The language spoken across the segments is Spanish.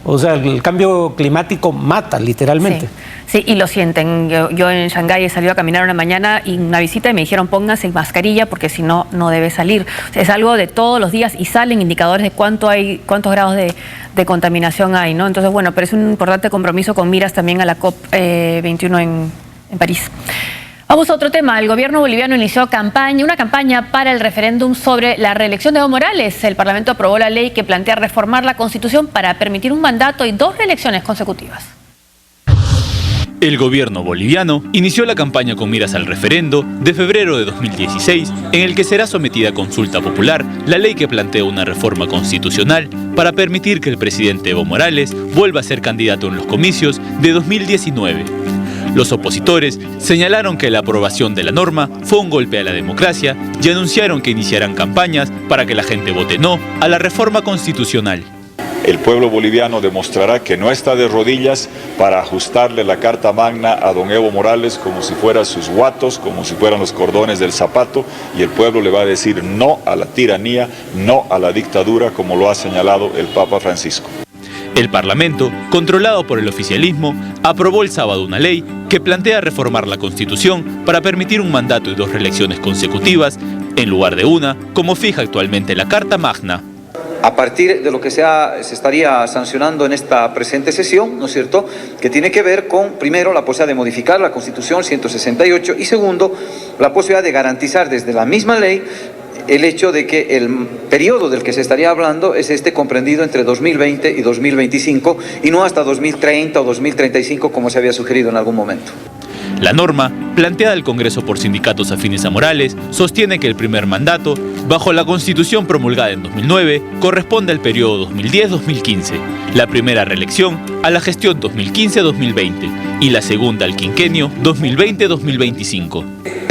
O sea, el cambio climático mata, literalmente. Sí, y lo sienten. Yo en Shanghái he salido a caminar una mañana y una visita y me dijeron pónganse mascarilla porque si no, no debe salir. O sea, es algo de todos los días y salen indicadores de cuántos grados de contaminación hay, ¿no? Entonces, bueno, pero es un importante compromiso con miras también a la COP21 en París. Vamos a otro tema. El gobierno boliviano inició una campaña para el referéndum sobre la reelección de Evo Morales. El Parlamento aprobó la ley que plantea reformar la Constitución para permitir un mandato y 2 reelecciones consecutivas. El gobierno boliviano inició la campaña con miras al referendo de febrero de 2016, en el que será sometida a consulta popular la ley que plantea una reforma constitucional para permitir que el presidente Evo Morales vuelva a ser candidato en los comicios de 2019. Los opositores señalaron que la aprobación de la norma fue un golpe a la democracia y anunciaron que iniciarán campañas para que la gente vote no a la reforma constitucional. El pueblo boliviano demostrará que no está de rodillas para ajustarle la Carta Magna a don Evo Morales como si fueran sus guatos, como si fueran los cordones del zapato, y el pueblo le va a decir no a la tiranía, no a la dictadura, como lo ha señalado el Papa Francisco. El Parlamento, controlado por el oficialismo, aprobó el sábado una ley que plantea reformar la Constitución para permitir un mandato y 2 reelecciones consecutivas, en lugar de una, como fija actualmente la Carta Magna. A partir de lo que se estaría sancionando en esta presente sesión, ¿no es cierto?, que tiene que ver con, primero, la posibilidad de modificar la Constitución 168 y, segundo, la posibilidad de garantizar desde la misma ley el hecho de que el periodo del que se estaría hablando es comprendido entre 2020 y 2025 y no hasta 2030 o 2035 como se había sugerido en algún momento. La norma, planteada al Congreso por sindicatos afines a Morales, sostiene que el primer mandato, bajo la Constitución promulgada en 2009, corresponde al periodo 2010-2015, la primera reelección a la gestión 2015-2020 y la segunda al quinquenio 2020-2025.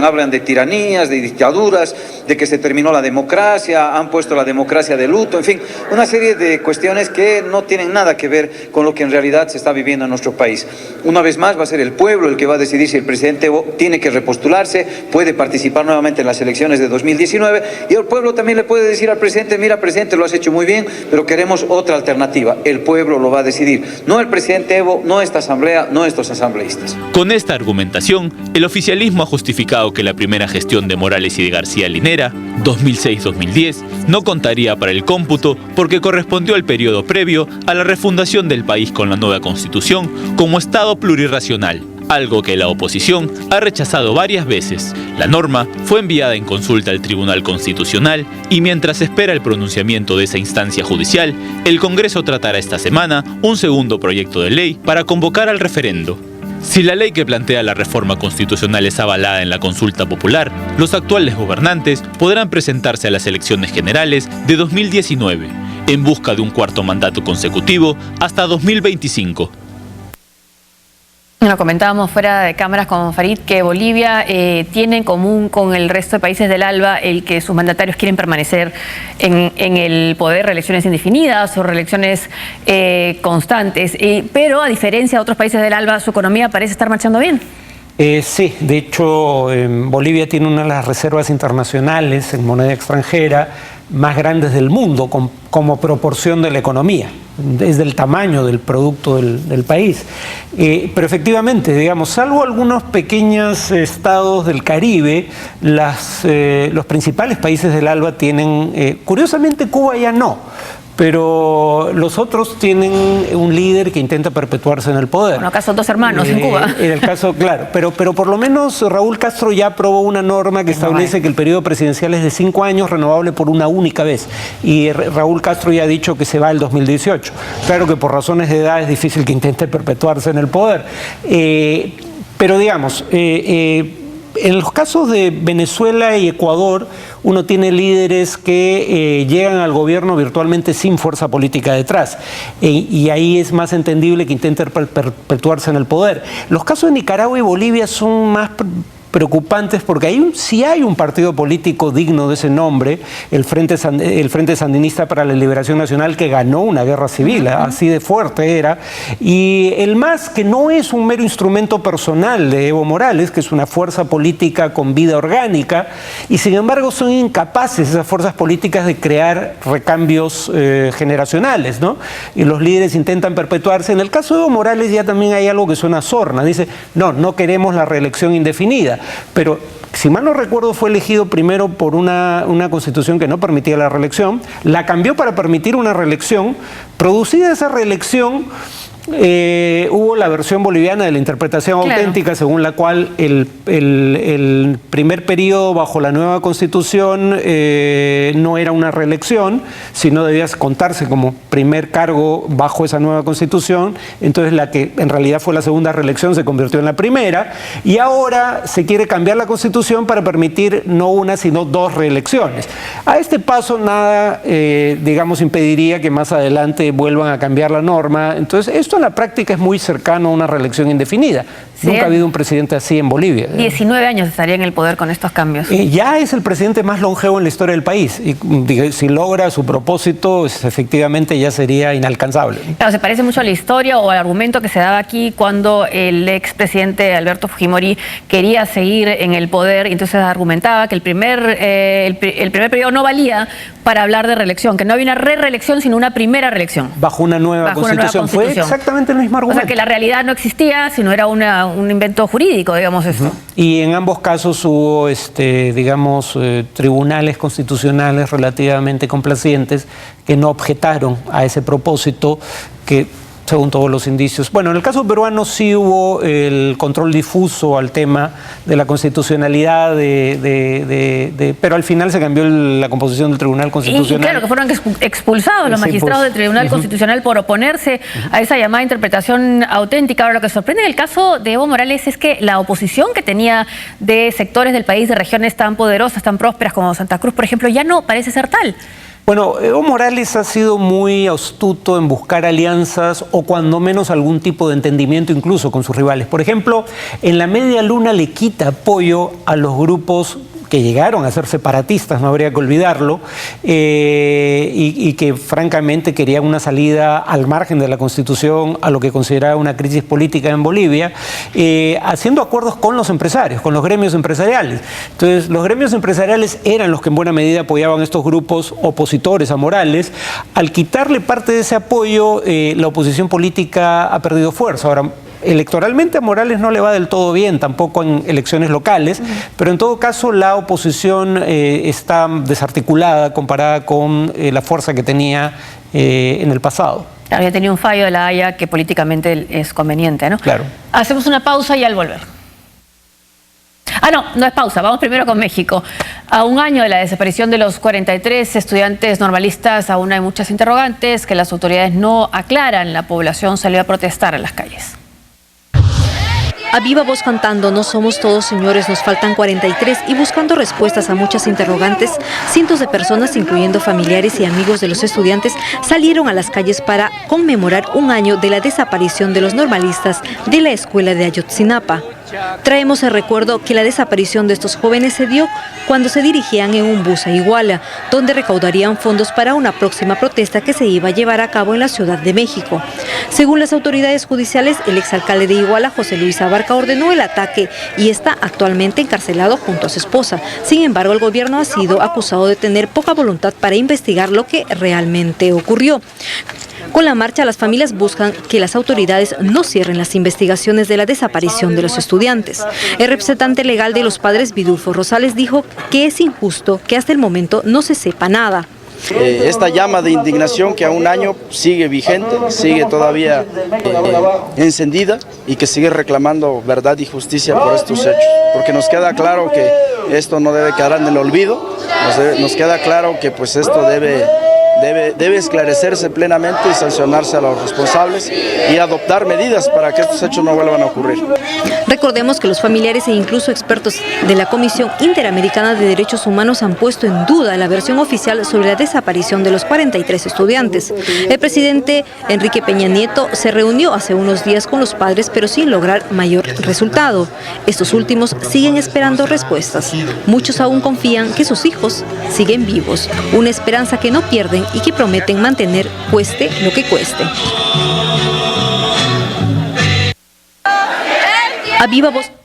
Hablan de tiranías, de dictaduras, de que se terminó la democracia, han puesto la democracia de luto, en fin, una serie de cuestiones que no tienen nada que ver con lo que en realidad se está viviendo en nuestro país. Una vez más va a ser el pueblo el que va a decidir si el presidente Evo tiene que repostularse, puede participar nuevamente en las elecciones de 2019 y el pueblo también le puede decir al presidente, mira presidente, lo has hecho muy bien, pero queremos otra alternativa. El pueblo lo va a decidir, no el presidente Evo, no esta asamblea, no estos asambleístas. Con esta argumentación, el oficialismo ha justificado que la primera gestión de Morales y de García Linera, 2006-2010, no contaría para el cómputo porque correspondió al periodo previo a la refundación del país con la nueva Constitución como Estado plurirracional, algo que la oposición ha rechazado varias veces. La norma fue enviada en consulta al Tribunal Constitucional y mientras espera el pronunciamiento de esa instancia judicial, el Congreso tratará esta semana un segundo proyecto de ley para convocar al referendo. Si la ley que plantea la reforma constitucional es avalada en la consulta popular, los actuales gobernantes podrán presentarse a las elecciones generales de 2019, en busca de un cuarto mandato consecutivo hasta 2025. Bueno, comentábamos fuera de cámaras con Farid que Bolivia tiene en común con el resto de países del ALBA el que sus mandatarios quieren permanecer en el poder, reelecciones indefinidas o reelecciones constantes, pero a diferencia de otros países del ALBA, su economía parece estar marchando bien. Sí, de hecho Bolivia tiene una de las reservas internacionales en moneda extranjera más grandes del mundo como proporción de la economía, es del tamaño del producto del país. Pero efectivamente, digamos, salvo algunos pequeños estados del Caribe, los principales países del ALBA tienen, curiosamente Cuba ya no, pero los otros tienen un líder que intenta perpetuarse en el poder. En el caso de 2 hermanos en Cuba. En el caso, claro, pero por lo menos Raúl Castro ya aprobó una norma que establece que el periodo presidencial es de 5 años, renovable por una única vez. Y Raúl Castro ya ha dicho que se va el 2018. Claro que por razones de edad es difícil que intente perpetuarse en el poder. Pero digamos, en los casos de Venezuela y Ecuador, uno tiene líderes que llegan al gobierno virtualmente sin fuerza política detrás. Y ahí es más entendible que intenten perpetuarse en el poder. Los casos de Nicaragua y Bolivia son más preocupantes porque sí hay un partido político digno de ese nombre, el Frente Sandinista para la Liberación Nacional, que ganó una guerra civil, así de fuerte era, y el MAS, que no es un mero instrumento personal de Evo Morales, que es una fuerza política con vida orgánica, y sin embargo son incapaces esas fuerzas políticas de crear recambios generacionales, ¿no? Y los líderes intentan perpetuarse. En el caso de Evo Morales ya también hay algo que suena sorna, dice, no queremos la reelección indefinida, pero si mal no recuerdo fue elegido primero por una constitución que no permitía la reelección, la cambió para permitir una reelección, producida esa reelección, hubo la versión boliviana de la interpretación auténtica, según la cual el primer periodo bajo la nueva constitución no era una reelección, sino debía contarse como primer cargo bajo esa nueva constitución. Entonces la que en realidad fue la segunda reelección se convirtió en la primera, y ahora se quiere cambiar la constitución para permitir no una sino 2 reelecciones. A este paso nada, digamos, impediría que más adelante vuelvan a cambiar la norma. Entonces esto en la práctica es muy cercano a una reelección indefinida. Sí. Nunca ha habido un presidente así en Bolivia. 19 años estaría en el poder con estos cambios. Ya es el presidente más longevo en la historia del país. Y si logra su propósito, efectivamente ya sería inalcanzable. Claro, se parece mucho a la historia o al argumento que se daba aquí cuando el expresidente Alberto Fujimori quería seguir en el poder, y entonces argumentaba que el primer periodo no valía para hablar de reelección, que no había una reelección sino una primera reelección. Bajo una nueva constitución. Fue exactamente el mismo argumento. O sea, que la realidad no existía, sino era un invento jurídico, digamos esto. Y en ambos casos hubo, digamos, tribunales constitucionales relativamente complacientes que no objetaron a ese propósito, que según todos los indicios. Bueno, en el caso peruano sí hubo el control difuso al tema de la constitucionalidad, pero al final se cambió la composición del Tribunal Constitucional. Y claro, que fueron expulsados los magistrados del Tribunal Constitucional por oponerse a esa llamada interpretación auténtica. Ahora, lo que sorprende en el caso de Evo Morales es que la oposición que tenía de sectores del país, de regiones tan poderosas, tan prósperas como Santa Cruz, por ejemplo, ya no parece ser tal. Bueno, Evo Morales ha sido muy astuto en buscar alianzas o cuando menos algún tipo de entendimiento incluso con sus rivales. Por ejemplo, en la media luna le quita apoyo a los grupos que llegaron a ser separatistas, no habría que olvidarlo, y que francamente querían una salida al margen de la Constitución a lo que consideraba una crisis política en Bolivia, haciendo acuerdos con los empresarios, con los gremios empresariales. Entonces, los gremios empresariales eran los que en buena medida apoyaban a estos grupos opositores a Morales. Al quitarle parte de ese apoyo, la oposición política ha perdido fuerza. Ahora, electoralmente a Morales no le va del todo bien, tampoco en elecciones locales, pero en todo caso la oposición está desarticulada comparada con la fuerza que tenía en el pasado. Había tenido un fallo de la Haya que políticamente es conveniente, ¿no? Claro. Hacemos una pausa y al volver. No es pausa, vamos primero con México. A un año de la desaparición de los 43 estudiantes normalistas, aún hay muchas interrogantes que las autoridades no aclaran. La población salió a protestar a las calles. A viva voz cantando "No somos todos señores, nos faltan 43" y buscando respuestas a muchas interrogantes, cientos de personas, incluyendo familiares y amigos de los estudiantes, salieron a las calles para conmemorar un año de la desaparición de los normalistas de la escuela de Ayotzinapa. Traemos el recuerdo que la desaparición de estos jóvenes se dio cuando se dirigían en un bus a Iguala, donde recaudarían fondos para una próxima protesta que se iba a llevar a cabo en la Ciudad de México. Según las autoridades judiciales, el exalcalde de Iguala, José Luis Abarca, ordenó el ataque y está actualmente encarcelado junto a su esposa. Sin embargo, el gobierno ha sido acusado de tener poca voluntad para investigar lo que realmente ocurrió. Con la marcha, las familias buscan que las autoridades no cierren las investigaciones de la desaparición de los estudiantes. El representante legal de los padres, Vidulfo Rosales, dijo que es injusto que hasta el momento no se sepa nada. Esta llama de indignación que a un año sigue vigente, sigue todavía encendida y que sigue reclamando verdad y justicia por estos hechos. Porque nos queda claro que esto no debe quedar en el olvido, nos queda claro que pues esto debe Debe esclarecerse plenamente y sancionarse a los responsables y adoptar medidas para que estos hechos no vuelvan a ocurrir. Recordemos que los familiares e incluso expertos de la Comisión Interamericana de Derechos Humanos han puesto en duda la versión oficial sobre la desaparición de los 43 estudiantes. El presidente Enrique Peña Nieto se reunió hace unos días con los padres, pero sin lograr mayor resultado. Estos últimos siguen esperando respuestas. Muchos aún confían que sus hijos siguen vivos, una esperanza que no pierden y que prometen mantener cueste lo que cueste. A viva voz.